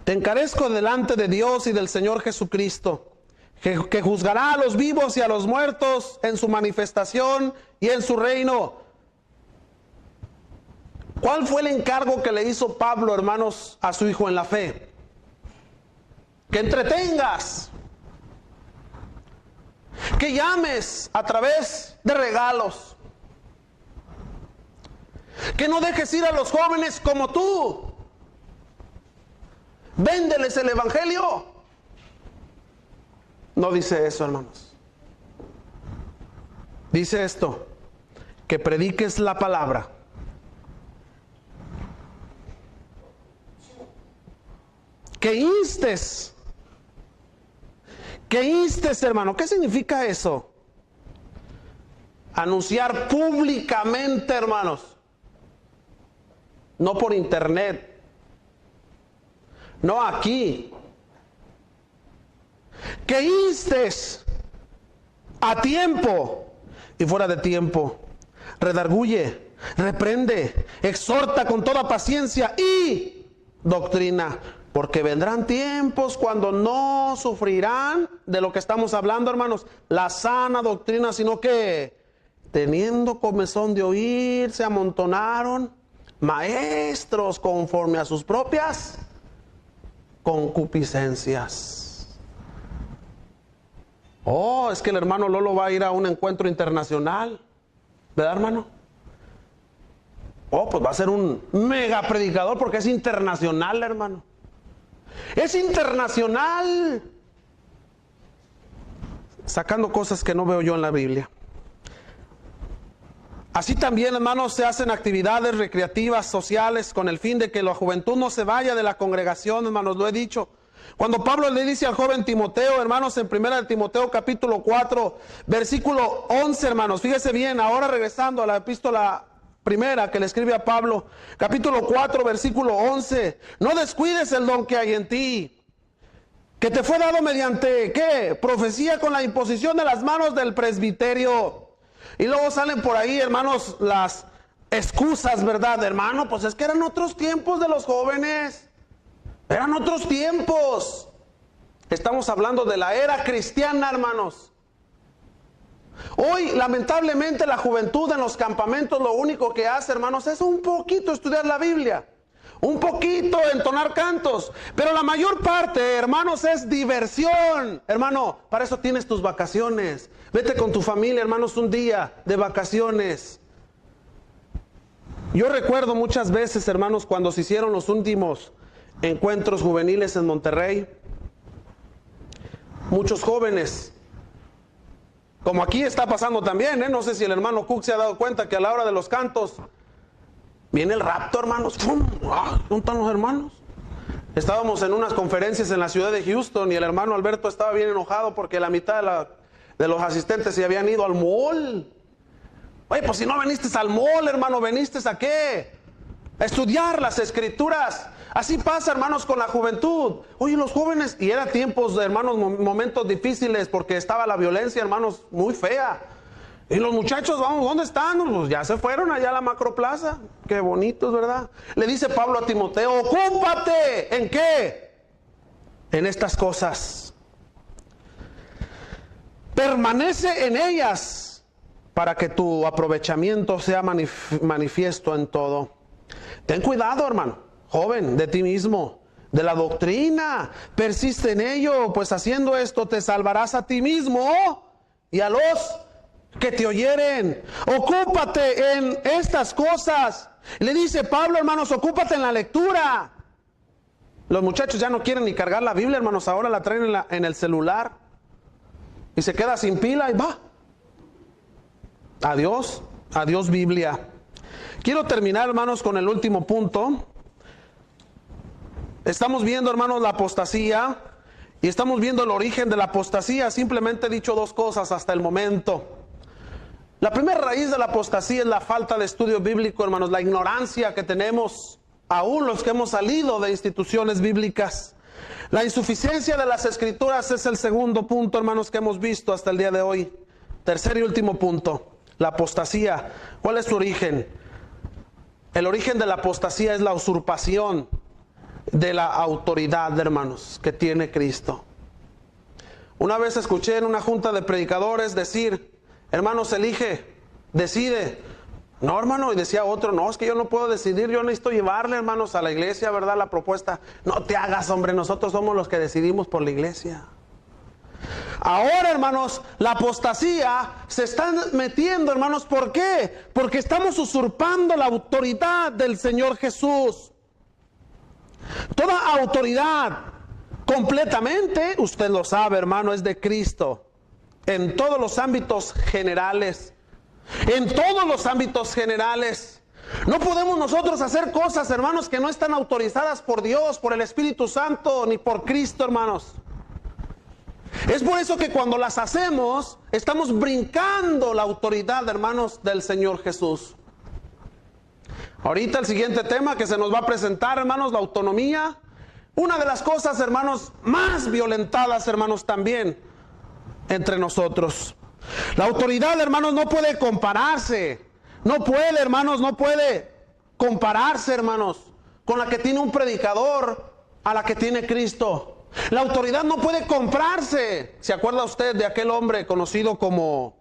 Te encarezco delante de Dios y del Señor Jesucristo, que juzgará a los vivos y a los muertos en su manifestación y en su reino. ¿Cuál fue el encargo que le hizo Pablo, hermanos, a su hijo en la fe? Que entretengas, que llames a través de regalos, que no dejes ir a los jóvenes como tú. Véndeles el evangelio. No dice eso, hermanos. Dice esto, que prediques la palabra. Que instes, hermano. ¿Qué significa eso? Anunciar públicamente, hermanos. No por internet. No aquí. Que instes a tiempo y fuera de tiempo. Redarguye, reprende, exhorta con toda paciencia y doctrina. Porque vendrán tiempos cuando no sufrirán de lo que estamos hablando, hermanos, la sana doctrina, sino que teniendo comezón de oír, se amontonaron maestros conforme a sus propias concupiscencias. Oh, es que el hermano Lolo va a ir a un encuentro internacional, ¿verdad, hermano? Oh, pues va a ser un mega predicador porque es internacional, hermano. Es internacional. Sacando cosas que no veo yo en la Biblia. Así también, hermanos, se hacen actividades recreativas, sociales, con el fin de que la juventud no se vaya de la congregación, hermanos, lo he dicho. Cuando Pablo le dice al joven Timoteo, hermanos, en 1 Timoteo capítulo 4, versículo 11, hermanos, fíjese bien, ahora regresando a la epístola primera que le escribe a Pablo, capítulo 4, versículo 11, no descuides el don que hay en ti, que te fue dado mediante, ¿qué? Profecía con la imposición de las manos del presbiterio. Y luego salen por ahí, hermanos, las excusas, ¿verdad, hermano? Pues es que eran otros tiempos de los jóvenes. Eran otros tiempos. Estamos hablando de la era cristiana, hermanos. Hoy, lamentablemente, la juventud en los campamentos lo único que hace, hermanos, es un poquito estudiar la Biblia, un poquito entonar cantos, pero la mayor parte, hermanos, es diversión. Hermano, para eso tienes tus vacaciones. Vete con tu familia, hermanos, un día de vacaciones. Yo recuerdo muchas veces, hermanos, cuando se hicieron los últimos encuentros juveniles en Monterrey, muchos jóvenes, como aquí está pasando también, no sé si el hermano Cook se ha dado cuenta que a la hora de los cantos viene el rapto, hermanos. ¿Dónde están los hermanos? Estábamos en unas conferencias en la ciudad de Houston y el hermano Alberto estaba bien enojado porque la mitad de los asistentes se habían ido al mall. Oye, pues si no viniste al mall, hermano, ¿viniste a qué? A estudiar las escrituras. Así pasa, hermanos, con la juventud. Oye, los jóvenes, y eran tiempos, hermanos, momentos difíciles porque estaba la violencia, hermanos, muy fea. Y los muchachos, vamos, ¿dónde están? Pues ya se fueron allá a la macroplaza. Qué bonitos, ¿verdad? Le dice Pablo a Timoteo, ocúpate. ¿En qué? En estas cosas. Permanece en ellas. para que tu aprovechamiento sea manifiesto en todo. Ten cuidado, hermano, joven, de ti mismo, de la doctrina. Persiste en ello, pues haciendo esto te salvarás a ti mismo y a los que te oyeren. Ocúpate en estas cosas. Le dice Pablo, hermanos, ocúpate en la lectura. Los muchachos ya no quieren ni cargar la Biblia, hermanos, ahora la traen en el celular. Y se queda sin pila y va. Adiós, adiós Biblia. Quiero terminar, hermanos, con el último punto. Estamos viendo, hermanos, la apostasía. Y estamos viendo el origen de la apostasía. Simplemente he dicho dos cosas hasta el momento. La primera raíz de la apostasía es la falta de estudio bíblico, hermanos. La ignorancia que tenemos, aún los que hemos salido de instituciones bíblicas. La insuficiencia de las escrituras es el segundo punto, hermanos, que hemos visto hasta el día de hoy. Tercer y último punto, la apostasía. ¿Cuál es su origen? El origen de la apostasía es la usurpación de la autoridad, hermanos, que tiene Cristo. Una vez escuché en una junta de predicadores decir, hermanos, elige, decide. No, hermano, y decía otro, no, es que yo no puedo decidir, yo necesito llevarle, hermanos, a la iglesia, ¿verdad? La propuesta. No te hagas, hombre, nosotros somos los que decidimos por la iglesia. Ahora, hermanos, la apostasía se está metiendo, hermanos, ¿por qué? Porque estamos usurpando la autoridad del Señor Jesús. Toda autoridad, completamente, usted lo sabe, hermano, es de Cristo. En todos los ámbitos generales. En todos los ámbitos generales. No podemos nosotros hacer cosas, hermanos, que no están autorizadas por Dios, por el Espíritu Santo, ni por Cristo, hermanos. Es por eso que cuando las hacemos, estamos brincando la autoridad, hermanos, del Señor Jesús. Ahorita el siguiente tema que se nos va a presentar, hermanos, la autonomía. Una de las cosas, hermanos, más violentadas, hermanos, también entre nosotros. La autoridad, hermanos, no puede compararse. No puede, hermanos, no puede compararse, hermanos, con la que tiene un predicador a la que tiene Cristo. La autoridad no puede comprarse. ¿Se acuerda usted de aquel hombre conocido como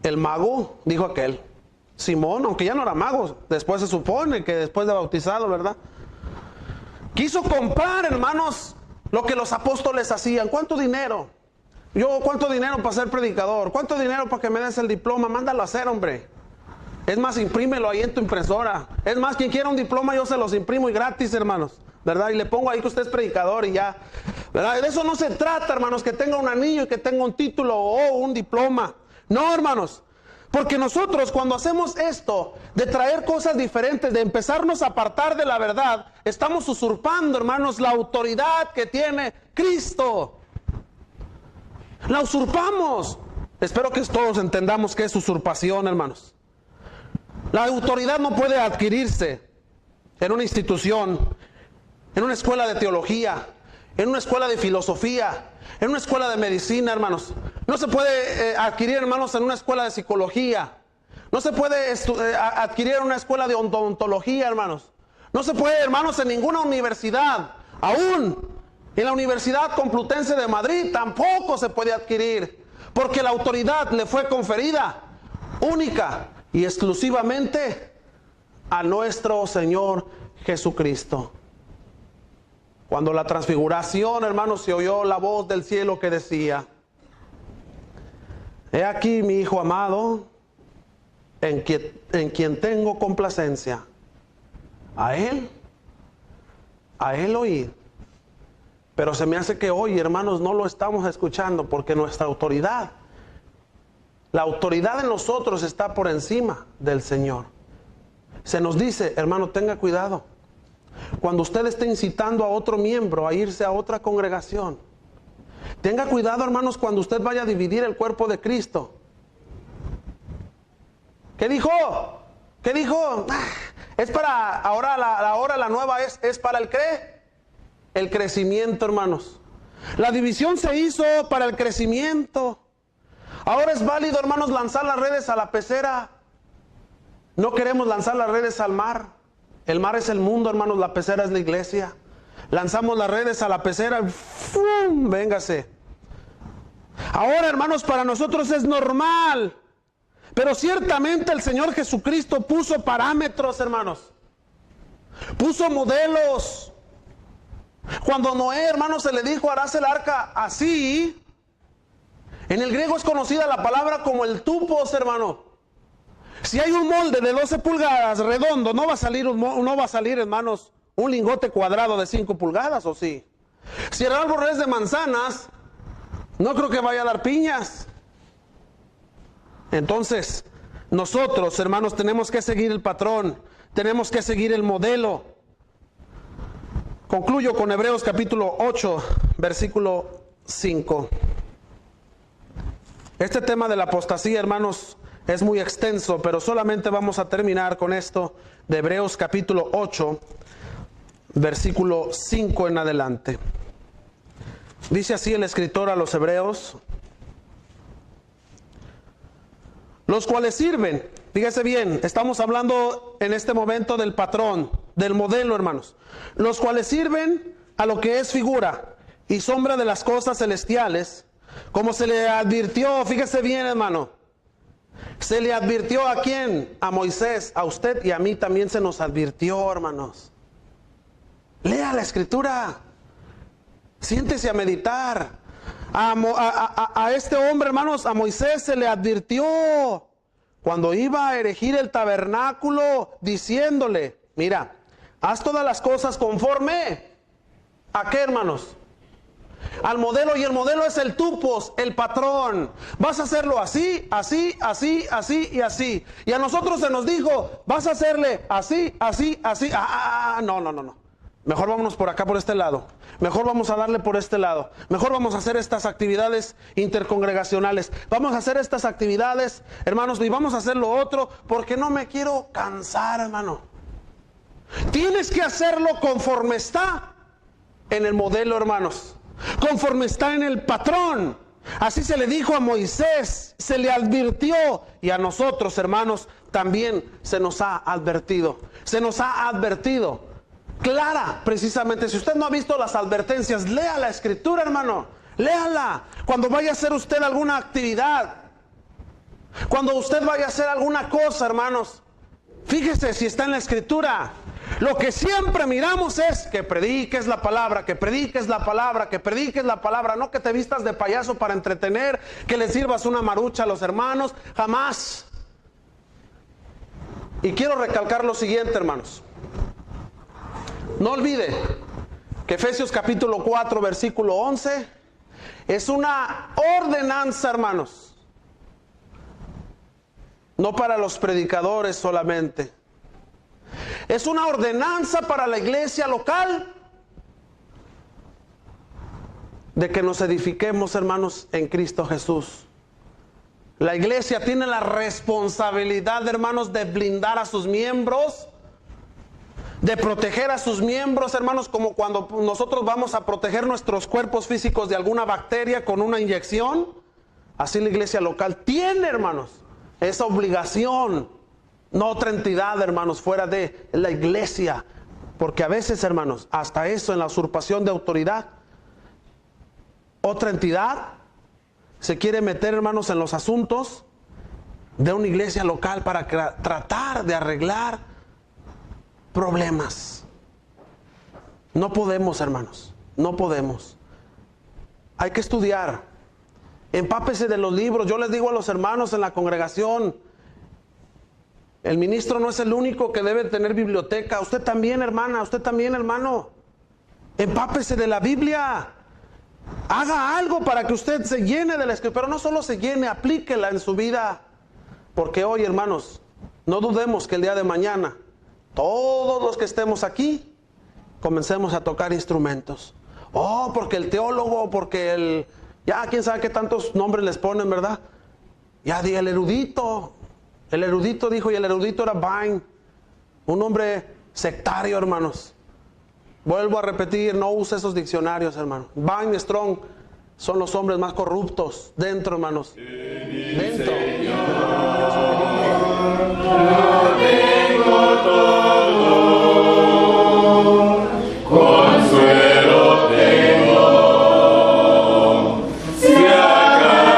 el mago? Dijo aquel. Simón, aunque ya no era mago, después se supone que después de bautizado, ¿verdad? Quiso comprar, hermanos, lo que los apóstoles hacían. ¿Cuánto dinero? ¿Cuánto dinero para ser predicador? ¿Cuánto dinero para que me des el diploma? Mándalo a hacer, hombre. Es más, imprímelo ahí en tu impresora. Es más, quien quiera un diploma, yo se los imprimo y gratis, hermanos, ¿verdad? Y le pongo ahí que usted es predicador y ya, ¿verdad? De eso no se trata, hermanos, que tenga un anillo y que tenga un título o un diploma. No, hermanos. Porque nosotros cuando hacemos esto, de traer cosas diferentes, de empezarnos a apartar de la verdad, estamos usurpando, hermanos, la autoridad que tiene Cristo. La usurpamos. Espero que todos entendamos que es usurpación, hermanos. La autoridad no puede adquirirse en una institución, en una escuela de teología, en una escuela de filosofía, en una escuela de medicina, hermanos. No se puede adquirir, hermanos, en una escuela de psicología. No se puede adquirir en una escuela de odontología, hermanos. No se puede, hermanos, en ninguna universidad. Aún en la Universidad Complutense de Madrid tampoco se puede adquirir. Porque la autoridad le fue conferida única y exclusivamente a nuestro Señor Jesucristo. Cuando la transfiguración, hermanos, se oyó la voz del cielo que decía: he aquí mi Hijo amado, en quien tengo complacencia. A Él oíd. Pero se me hace que hoy, hermanos, no lo estamos escuchando porque nuestra autoridad, la autoridad de nosotros está por encima del Señor. Se nos dice, hermano, tenga cuidado. Cuando usted esté incitando a otro miembro a irse a otra congregación, tenga cuidado, hermanos, cuando usted vaya a dividir el cuerpo de Cristo. ¿Qué dijo? ¿Qué dijo? Es para, ahora la nueva es para el crecimiento, hermanos. La división se hizo para el crecimiento. Ahora es válido, hermanos, lanzar las redes a la pecera. No queremos lanzar las redes al mar. El mar es el mundo, hermanos, la pecera es la iglesia. Lanzamos las redes a la pecera, ¡fum! Véngase. Ahora, hermanos, para nosotros es normal, pero ciertamente el Señor Jesucristo puso parámetros, hermanos. Puso modelos. Cuando Noé, hermanos, se le dijo, harás el arca así. En el griego es conocida la palabra como el tupos, hermano. Si hay un molde de 12 pulgadas redondo, no va a salir, hermanos, un lingote cuadrado de 5 pulgadas, ¿o sí? Si el árbol es de manzanas, no creo que vaya a dar piñas. Entonces, nosotros, hermanos, tenemos que seguir el patrón, tenemos que seguir el modelo. Concluyo con Hebreos capítulo 8, versículo 5. Este tema de la apostasía, hermanos, es muy extenso, pero solamente vamos a terminar con esto de Hebreos capítulo 8, versículo 5 en adelante. Dice así el escritor a los hebreos: los cuales sirven, fíjese bien, estamos hablando en este momento del patrón, del modelo, hermanos. Los cuales sirven a lo que es figura y sombra de las cosas celestiales, como se le advirtió, fíjese bien, hermano. Se le advirtió ¿a quién? A Moisés, a usted y a mí también se nos advirtió, hermanos. Lea la escritura. Siéntese a meditar. A este hombre, hermanos, a Moisés se le advirtió cuando iba a erigir el tabernáculo, diciéndole: mira, haz todas las cosas conforme ¿a qué, hermanos? Al modelo, y el modelo es el tupos, el patrón. Vas a hacerlo así, así, así, así y así. Y a nosotros se nos dijo, vas a hacerle así, así, así. No. Mejor vámonos por acá, por este lado. Mejor vamos a darle por este lado. Mejor vamos a hacer estas actividades intercongregacionales. Vamos a hacer estas actividades, hermanos, y vamos a hacer lo otro, porque no me quiero cansar, hermano. Tienes que hacerlo conforme está en el modelo, hermanos. Conforme está en el patrón. Así se le dijo a Moisés, se le advirtió, y a nosotros, hermanos, también se nos ha advertido. Se nos ha advertido clara, precisamente. Si usted no ha visto las advertencias, lea la escritura, hermano. Léala. Cuando vaya a hacer usted alguna actividad, cuando usted vaya a hacer alguna cosa, hermanos, fíjese si está en la escritura. Lo que siempre miramos es que prediques la palabra, que prediques la palabra, que prediques la palabra. No que te vistas de payaso para entretener, que le sirvas una marucha a los hermanos. Jamás. Y quiero recalcar lo siguiente, hermanos. No olvide que Efesios capítulo 4, versículo 11 es una ordenanza, hermanos. No para los predicadores solamente. Es una ordenanza para la iglesia local de que nos edifiquemos, hermanos, en Cristo Jesús. La iglesia tiene la responsabilidad, hermanos, de blindar a sus miembros, de proteger a sus miembros, hermanos, como cuando nosotros vamos a proteger nuestros cuerpos físicos de alguna bacteria con una inyección. Así la iglesia local tiene, hermanos, esa obligación. No otra entidad, hermanos, fuera de la iglesia. Porque a veces, hermanos, hasta eso, en la usurpación de autoridad, otra entidad se quiere meter, hermanos, en los asuntos de una iglesia local para tratar de arreglar problemas. No podemos, hermanos, no podemos. Hay que estudiar. Empápese de los libros. Yo les digo a los hermanos en la congregación, el ministro no es el único que debe tener biblioteca. Usted también, hermana, usted también, hermano. Empápese de la Biblia. Haga algo para que usted se llene de la escritura. Pero no solo se llene, aplíquela en su vida. Porque hoy, hermanos, no dudemos que el día de mañana, todos los que estemos aquí, comencemos a tocar instrumentos. Oh, porque el teólogo, porque el... ya, quién sabe qué tantos nombres les ponen, ¿verdad? Ya di el erudito. El erudito dijo, y el erudito era Vine, un hombre sectario, hermanos. Vuelvo a repetir, no use esos diccionarios, hermanos. Vine y Strong son los hombres más corruptos dentro, hermanos. Dentro. Yo tengo todo, consuelo tengo, si acaso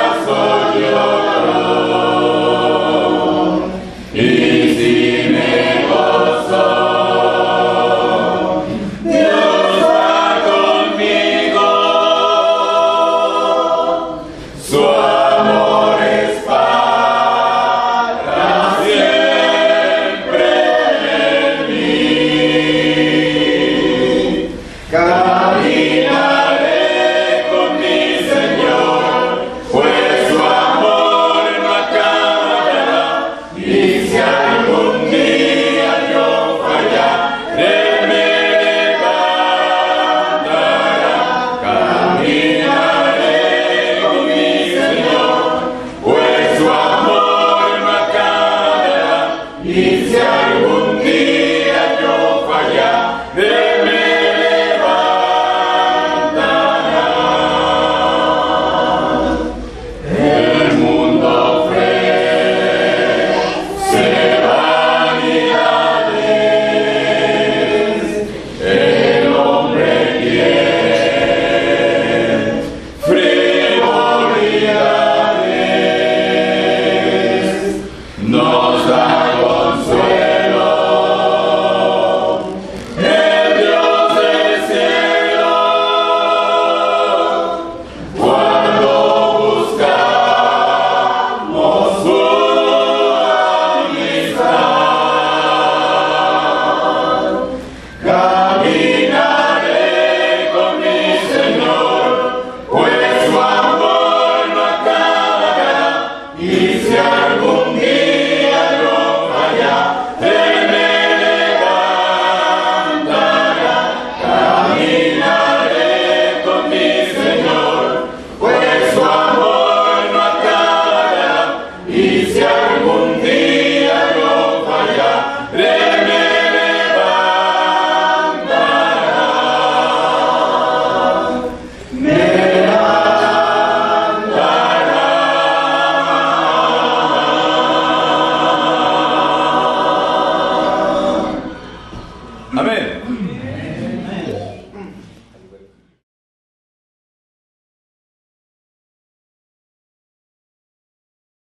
Amén.